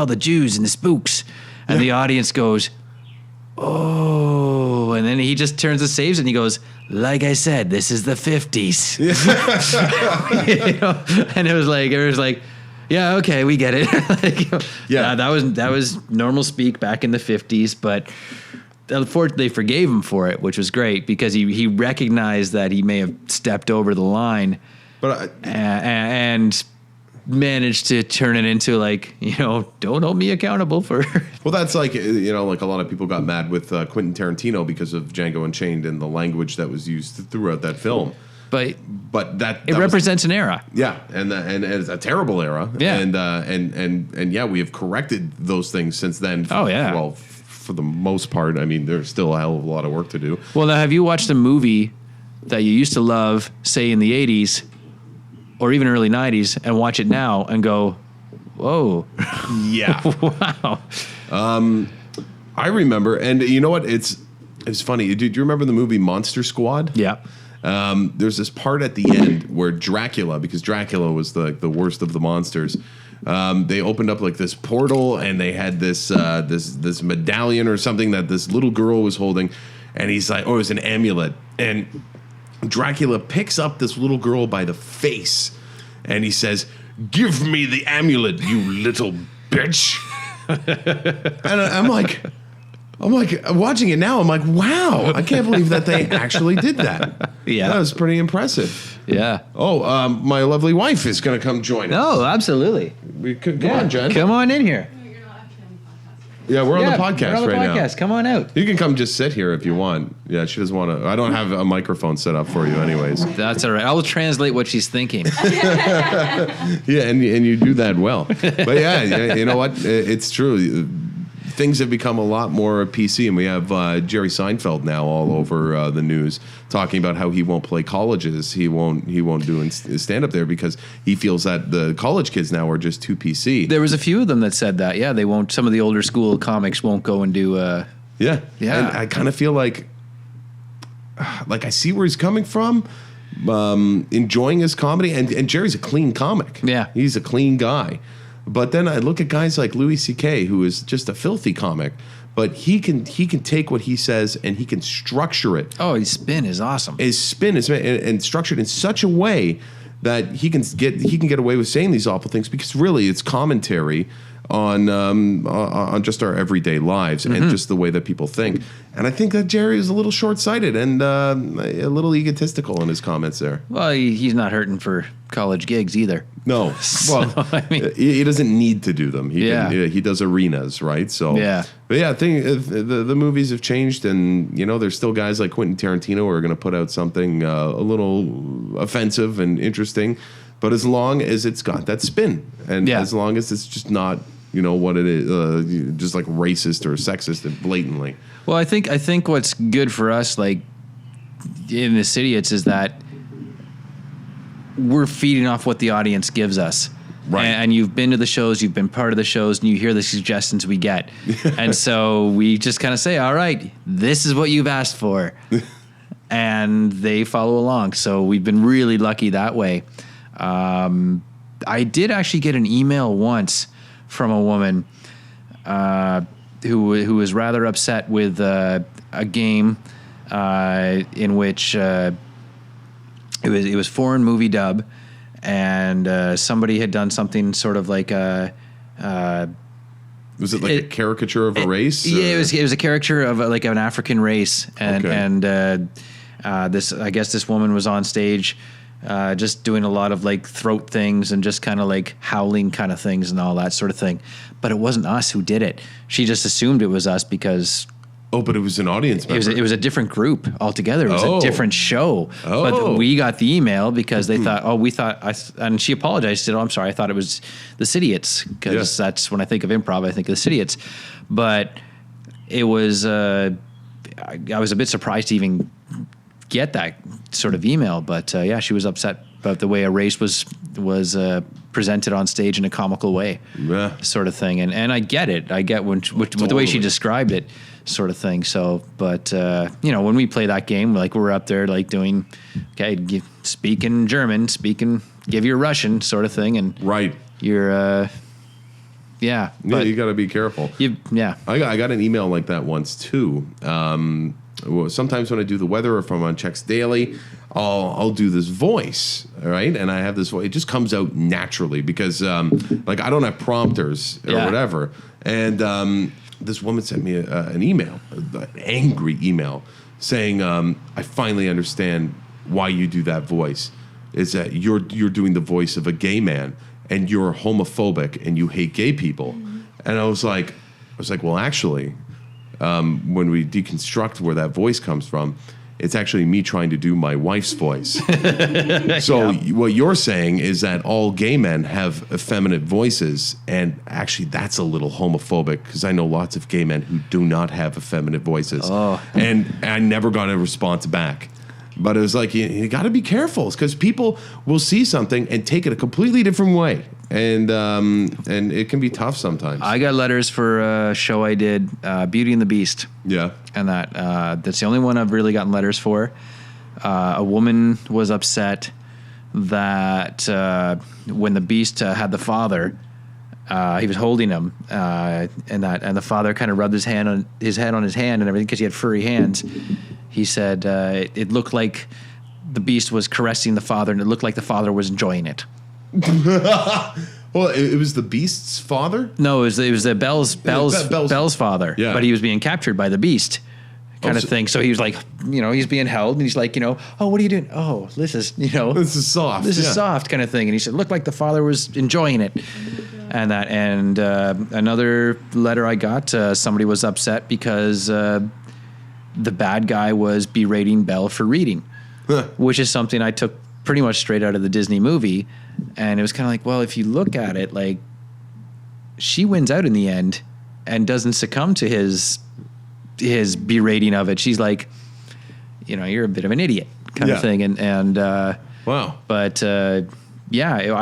the Jews and the spooks. And the audience goes, oh, and then he just turns and saves it, and he goes, like I said, this is the 50s. And it was like, yeah, okay, we get it. That was normal speak back in the 50s, but unfortunately they forgave him for it, which was great because he recognized that he may have stepped over the line, but and managed to turn it into, like, don't hold me accountable for. Well, that's like, like a lot of people got mad with Quentin Tarantino because of Django Unchained and the language that was used throughout that film. But that represents an era. Yeah, and it's a terrible era. Yeah, and yeah, we have corrected those things since then. Oh yeah. Well, for the most part, I mean, there's still a hell of a lot of work to do. Well, now, have you watched a movie that you used to love, say in the 80s? Or even early 90s, and watch it now and go, whoa. Yeah. Wow. I remember, and you know what? It's funny. Do you remember the movie Monster Squad? Yeah. There's this part at the end where Dracula, because Dracula was the worst of the monsters, they opened up like this portal, and they had this medallion or something that this little girl was holding, and he's like, oh, it was an amulet. And Dracula picks up this little girl by the face, and he says, "Give me the amulet, you little bitch." And I'm like, watching it now, I'm like, wow, I can't believe that they actually did that. Yeah. That was pretty impressive. Yeah. Oh, my lovely wife is going to come join us. Oh, absolutely. Come on, Jen. Come on in here. Yeah, we're on the podcast right now. Come on out. You can come just sit here if you want. Yeah, she doesn't want to. I don't have a microphone set up for you anyways. That's all right. I will translate what she's thinking. Yeah, and you do that well. But yeah, you know what? It's true. Things have become a lot more PC, and we have Jerry Seinfeld now all over the news talking about how he won't play colleges. He won't do stand up there because he feels that the college kids now are just too PC. There was a few of them that said that. Yeah, they won't. Some of the older school comics won't go and do. Yeah. And I kind of feel like I see where he's coming from. Enjoying his comedy, and Jerry's a clean comic. Yeah, he's a clean guy. But then I look at guys like Louis C.K., who is just a filthy comic, but he can take what he says and he can structure it. Oh, his spin is awesome. His spin is and structured in such a way that he can get away with saying these awful things because really it's commentary on just our everyday lives and just the way that people think. And I think that Jerry is a little short-sighted and a little egotistical in his comments there. Well, he's not hurting for college gigs either. No. Well, I mean, he doesn't need to do them. He does arenas, right? So yeah. But yeah, I think the movies have changed, and there's still guys like Quentin Tarantino who are going to put out something a little offensive and interesting, but as long as it's got that spin, and as long as it's just not what it is, just like racist or sexist and blatantly. Well, I think what's good for us, like in the city, is that we're feeding off what the audience gives us. Right. And you've been to the shows, you've been part of the shows, and you hear the suggestions we get. And so we just kind of say, all right, this is what you've asked for. And they follow along. So we've been really lucky that way. I did actually get an email once from a woman who was rather upset with a game in which it was foreign movie dub, and somebody had done something sort of like a. Was it like a caricature of a race? Yeah, it was a caricature of like an African race, and this woman was on stage. Just doing a lot of like throat things and just kind of like howling kind of things and all that sort of thing. But it wasn't us who did it. She just assumed it was us because Oh, but it was an audience member. It was a different group altogether. It was a different show. But we got the email because they thought, and she apologized. She said, I'm sorry. I thought it was the Cityots, because that's when I think of improv, I think of the Cityots. But it was, I was a bit surprised to even get that sort of email. But she was upset about the way a race was presented on stage in a comical way, sort of thing. And I get it. I get with the way she described it, sort of thing. So, but when we play that game, like we're up there like doing, speak in German, give you Russian, sort of thing, and you're but you got to be careful. I got an email like that once too. Sometimes when I do the weather, or if I'm on Checks Daily, I'll do this voice, right? And I have this voice. It just comes out naturally because, like, I don't have prompters or whatever. And this woman sent me an email, an angry email, saying, "I finally understand why you do that voice. Is that you're doing the voice of a gay man, and you're homophobic, and you hate gay people." Mm-hmm. And I was like, well, actually. When we deconstruct where that voice comes from, it's actually me trying to do my wife's voice. So what you're saying is that all gay men have effeminate voices, and actually that's a little homophobic, because I know lots of gay men who do not have effeminate voices. And I never got a response back. But it was like, you got to be careful, because people will see something and take it a completely different way. And it can be tough sometimes. I got letters for a show I did, Beauty and the Beast. Yeah. And that's the only one I've really gotten letters for. A woman was upset that when the Beast had the father, he was holding him, and the father kind of rubbed his head on his hand and everything, because he had furry hands. He said it looked like the Beast was caressing the father, and it looked like the father was enjoying it. Well, it was the Beast's father? No, it was the Belle's father. Yeah. But he was being captured by the Beast, kind of thing. So he was like, he's being held, and he's like, oh, what are you doing? Oh, this is, this is soft. This is soft, kind of thing. And he said, looked like the father was enjoying it. And another letter I got, somebody was upset because the bad guy was berating Belle for reading, which is something I took pretty much straight out of the Disney movie. And it was kind of like, well, if you look at it, like, she wins out in the end and doesn't succumb to his berating of it. She's like, you're a bit of an idiot, kind of thing. And wow. But I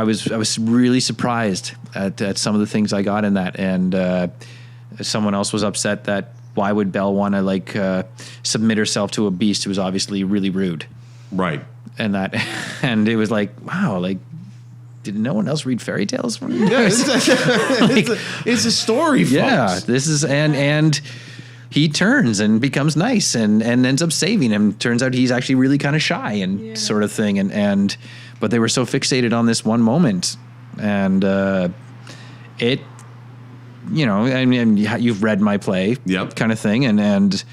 was really surprised at some of the things I got in that. And someone else was upset that why would Belle want to submit herself to a Beast who was obviously really rude, right? And it was like, wow, like, did no one else read fairy tales from you? Yeah, it's a story, folks. Yeah, this is and he turns and becomes nice and ends up saving him. Turns out he's actually really kind of shy and sort of thing. And but they were so fixated on this one moment, and it, I mean, you've read my play, kind of thing, and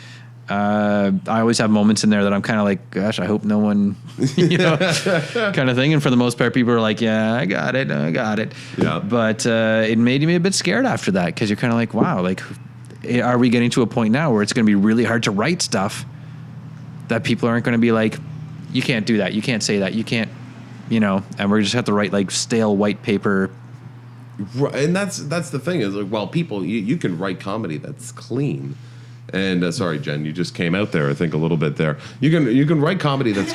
I always have moments in there that I'm kind of like, gosh, I hope no one, kind of thing. And for the most part, people are like, yeah, I got it. Yeah. But it made me a bit scared after that, because you're kind of like, wow, like, are we getting to a point now where it's going to be really hard to write stuff that people aren't going to be like, you can't do that, you can't say that, you can't, and we're just have to write like stale white paper. And that's the thing is, like, well, people, you can write comedy that's clean. And sorry, Jen, you just came out there, I think, a little bit there. You can write comedy that's.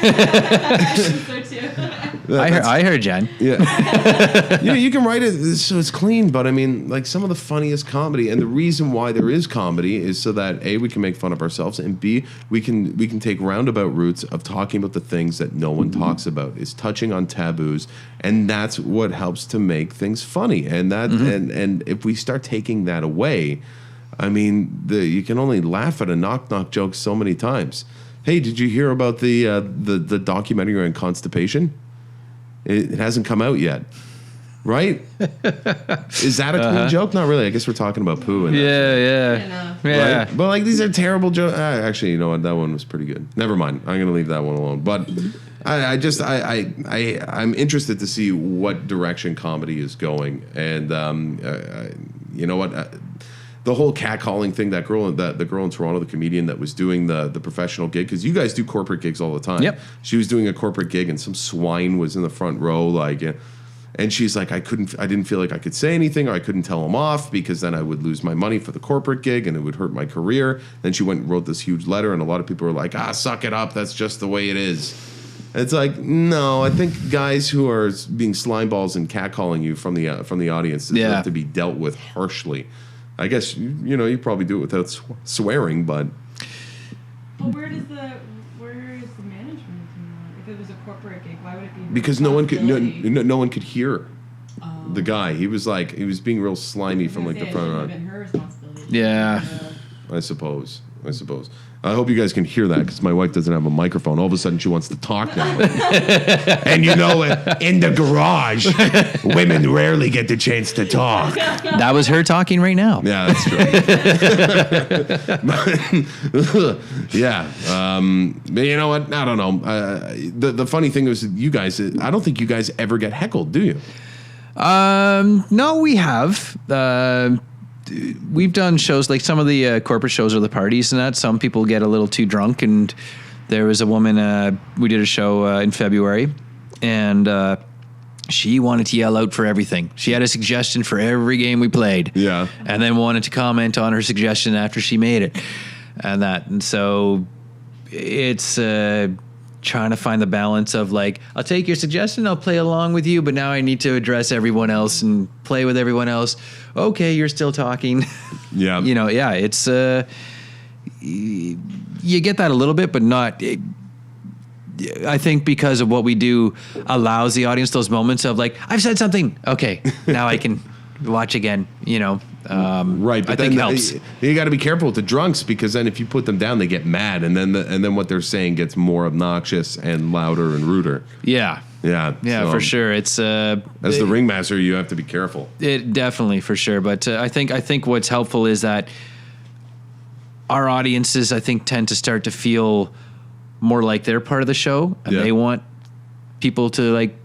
I heard Jen. Yeah. You can write it so it's clean, but I mean, like, some of the funniest comedy, and the reason why there is comedy is so that A, we can make fun of ourselves, and B, we can take roundabout routes of talking about the things that no one talks about, is touching on taboos, and that's what helps to make things funny. And that and if we start taking that away, I mean, you can only laugh at a knock-knock joke so many times. Hey, did you hear about the documentary on constipation? It hasn't come out yet, right? Is that a clean joke? Not really. I guess we're talking about poo. And Yeah. Right? But like, these are terrible jokes. Actually, you know what? That one was pretty good. Never mind. I'm going to leave that one alone. But I'm interested to see what direction comedy is going. And you know what? the whole catcalling thing, the girl in Toronto, the comedian that was doing the professional gig, because you guys do corporate gigs all the time. Yep. She was doing a corporate gig and some swine was in the front row, like, and she's like, I didn't feel like I could say anything, or I couldn't tell him off because then I would lose my money for the corporate gig and it would hurt my career. Then she went and wrote this huge letter, and a lot of people were like, suck it up, that's just the way it is. It's like, no, I think guys who are being slimeballs and catcalling you from the audience deserve to be dealt with harshly. I guess you probably do it without swearing, but. Well, where is the management if it was a corporate gig? Why would it be? Because no one could hear the guy. He was being real slimy from like the front. It should have been her responsibility. Yeah. I suppose. I hope you guys can hear that because my wife doesn't have a microphone. All of a sudden, she wants to talk now. And in the garage, women rarely get the chance to talk. That was her talking right now. Yeah, that's true. Yeah. But you know what? I don't know. The funny thing is, you guys, I don't think you guys ever get heckled, do you? No, we have. We've done shows like some of the corporate shows or the parties and that. Some people get a little too drunk, and there was a woman. We did a show in February, and she wanted to yell out for everything. She had a suggestion for every game we played. Yeah, and then wanted to comment on her suggestion after she made it, and so it's trying to find the balance of like, I'll take your suggestion, I'll play along with you, but now I need to address everyone else and play with everyone else. Okay, you're still talking. Yeah. It's you get that a little bit, but not. I think because of what we do allows the audience those moments of like, I've said something. Okay, now I can watch again. Right, but I think helps. You got to be careful with the drunks, because then if you put them down, they get mad, and then what they're saying gets more obnoxious and louder and ruder. Yeah, so, for sure. It's as the ringmaster, you have to be careful. It definitely, for sure. But I think what's helpful is that our audiences, I think, tend to start to feel more like they're part of the show, and they want people to like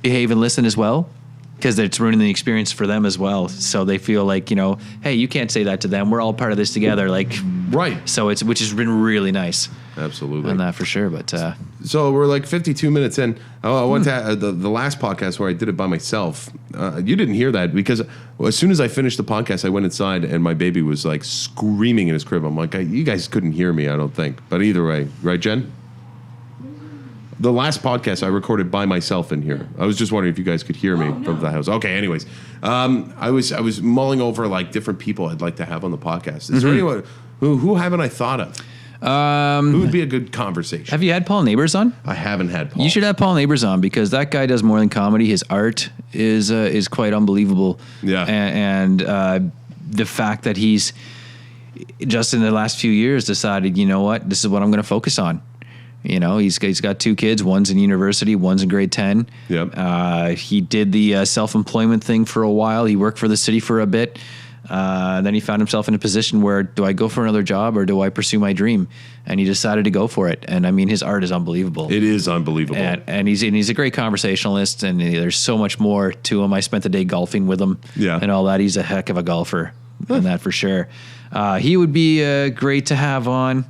behave and listen as well, because it's ruining the experience for them as well. So they feel like, hey, you can't say that to them. We're all part of this together. Like, right. So which has been really nice. Absolutely. On that for sure. But so we're like 52 minutes in. I went to the last podcast where I did it by myself. You didn't hear that because as soon as I finished the podcast, I went inside and my baby was like screaming in his crib. I'm like, you guys couldn't hear me, I don't think. But either way, right, Jen? The last podcast I recorded by myself in here. I was just wondering if you guys could hear me from the house. Okay, anyways. I was mulling over like different people I'd like to have on the podcast. Is there anyone who haven't I thought of? Who would be a good conversation? Have you had Paul Neighbors on? I haven't had Paul. You should have Paul Neighbors on, because that guy does more than comedy. His art is quite unbelievable. Yeah. And the fact that he's just in the last few years decided, you know what, this is what I'm going to focus on. He's got two kids. One's in university. One's in grade 10. Yep. He did the self-employment thing for a while. He worked for the city for a bit. Then he found himself in a position where, do I go for another job or do I pursue my dream? And he decided to go for it. And I mean, his art is unbelievable. It is unbelievable. And he's a great conversationalist, and there's so much more to him. I spent the day golfing with him and all that. He's a heck of a golfer, and that for sure. He would be great to have on.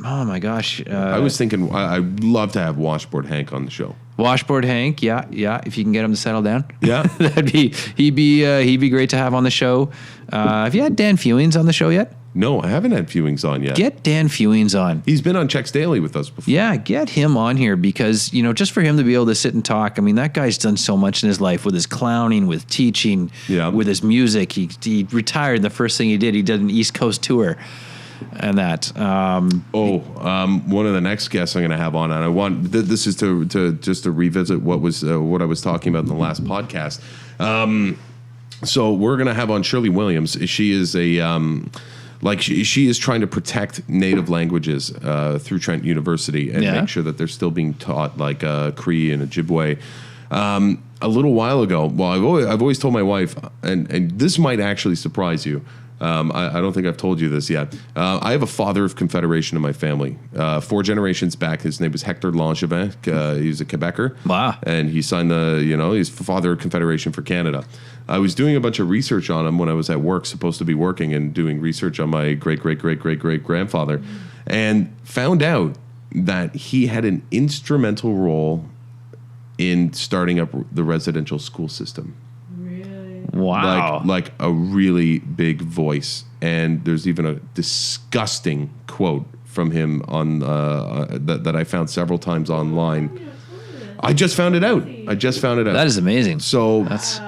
Oh my gosh! I was thinking I'd love to have Washboard Hank on the show. Washboard Hank, yeah. If you can get him to settle down, yeah, he'd be great to have on the show. Have you had Dan Fewings on the show yet? No, I haven't had Fewings on yet. Get Dan Fewings on. He's been on Checks Daily with us before. Yeah, get him on here, because just for him to be able to sit and talk. I mean, that guy's done so much in his life, with his clowning, with teaching, with his music. He retired. The first thing he did an East Coast tour. And that. One of the next guests I'm going to have on, and I want this is to just to revisit what I was talking about in the last podcast. So we're going to have on Shirley Williams. She is she is trying to protect native languages through Trent University and make sure that they're still being taught, like Cree and Ojibwe. A little while ago, I've always told my wife, and this might actually surprise you. I don't think I've told you this yet. I have a father of Confederation in my family. 4 generations back, his name was Hector Langevin. He's a Quebecer. Wow. And he signed he's father of Confederation for Canada. I was doing a bunch of research on him when I was at work, supposed to be working and doing research on my great-great-great-great-great-grandfather, and found out that he had an instrumental role in starting up the residential school system. Wow. Like a really big voice. And there's even a disgusting quote from him on that I found several times online. I just found it out. That is amazing. So that's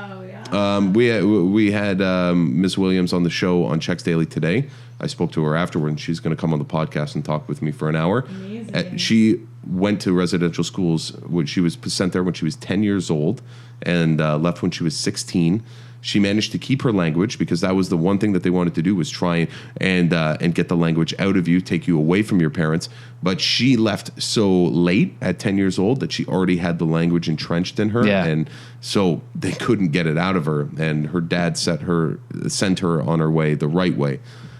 we had Miss Williams on the show on Checks Daily today. I spoke to her afterward, and she's going to come on the podcast and talk with me for an hour. Amazing. She went to residential schools when she was sent there when she was 10 years old and left when she was 16. She managed to keep her language because that was the one thing that they wanted to do was try and get the language out of you, take you away from your parents. But she left so late at 10 years old that she already had the language entrenched in her. Yeah. And so they couldn't get it out of her. And her dad sent her on her way the right way.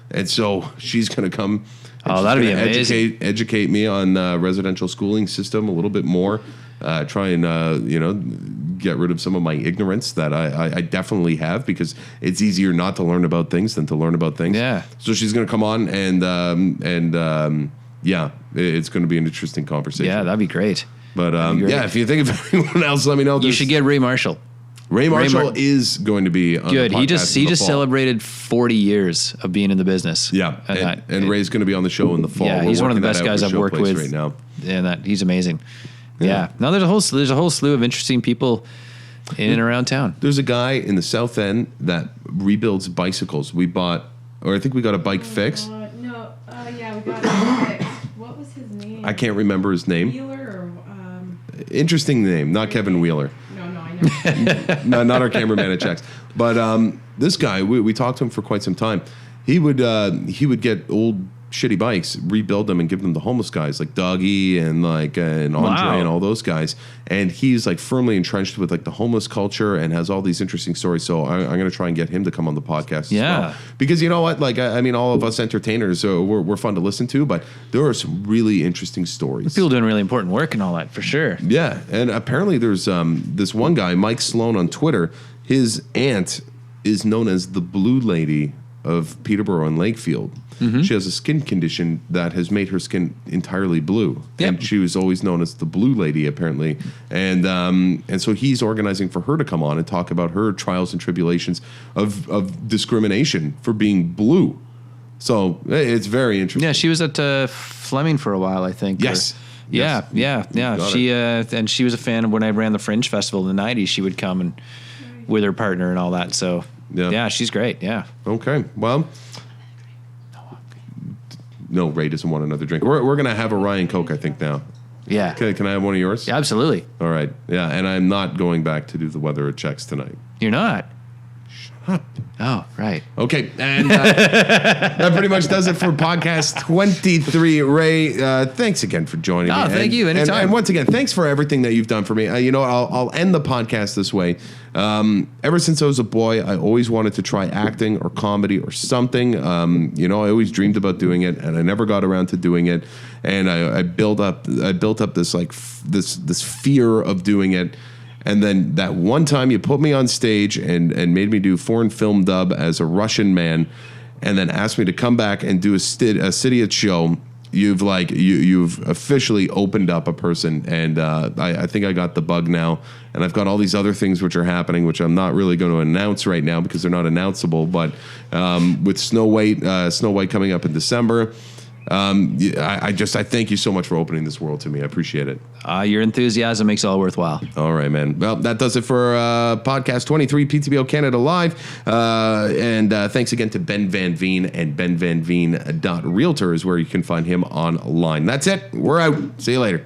And so she's going to come. Oh, that'd be amazing. Educate me on residential schooling system a little bit more. Try and, get rid of some of my ignorance that I definitely have, because it's easier not to learn about things than to learn about things. Yeah. So she's going to come on and it's going to be an interesting conversation. Yeah, that'd be great. But if you think of anyone else, let me know. You should get Ray Marshall. Ray Marshall is going to be on good. The podcast He just celebrated 40 years of being in the business. Yeah, and Ray's going to be on the show in the fall. Yeah, he's one of the best guys I've worked with right now. And he's amazing. Yeah. Now there's a whole slew of interesting people in and around town. There's a guy in the South End that rebuilds bicycles. I think we got a bike fix. We got it fixed. What was his name? I can't remember his name. Wheeler or Interesting name, not Kevin Wheeler. No, I know. No, not our cameraman at Checks. But this guy, we talked to him for quite some time. He would get old shitty bikes, rebuild them, and give them to homeless guys like Dougie and Andre and all those guys. And he's like firmly entrenched with like the homeless culture and has all these interesting stories. So I'm going to try and get him to come on the podcast as well. Because you know what? Like, I mean, all of us entertainers, we're fun to listen to, but there are some really interesting stories. People doing really important work and all that, for sure. Yeah. And apparently there's this one guy, Mike Sloan on Twitter. His aunt is known as the Blue Lady of Peterborough and Lakefield. Mm-hmm. She has a skin condition that has made her skin entirely blue. Yep. And she was always known as the Blue Lady, apparently. And so he's organizing for her to come on and talk about her trials and tribulations of discrimination for being blue. So it's very interesting. Yeah, she was at Fleming for a while, I think. Yes. Yeah. She was a fan of when I ran the Fringe Festival in the 90s. She would come and with her partner and all that. So, yeah, she's great. Yeah. Okay. Well... No, Ray doesn't want another drink. We're going to have a Ryan Coke, I think, now. Yeah. Okay, can I have one of yours? Yeah, absolutely. All right. Yeah, and I'm not going back to do the weather at Checks tonight. You're not? Shut up. Oh, right. Okay, and that pretty much does it for podcast 23. Ray, thanks again for joining me. Thank you. Anytime. And once again, thanks for everything that you've done for me. I'll end the podcast this way. Ever since I was a boy, I always wanted to try acting or comedy or something. I always dreamed about doing it, and I never got around to doing it. And I built up this this fear of doing it. And then that one time you put me on stage and made me do foreign film dub as a Russian man, and then asked me to come back and do a City show. You've officially opened up a person, and I think I got the bug now. And I've got all these other things which are happening, which I'm not really going to announce right now because they're not announceable. But with Snow White coming up in December. I thank you so much for opening this world to me. I appreciate it. Your enthusiasm makes it all worthwhile. All right, man. Well, that does it for podcast 23, PTBO Canada Live. And thanks again to Ben Van Veen, and benvanveen.realtor is where you can find him online. That's it. We're out. See you later.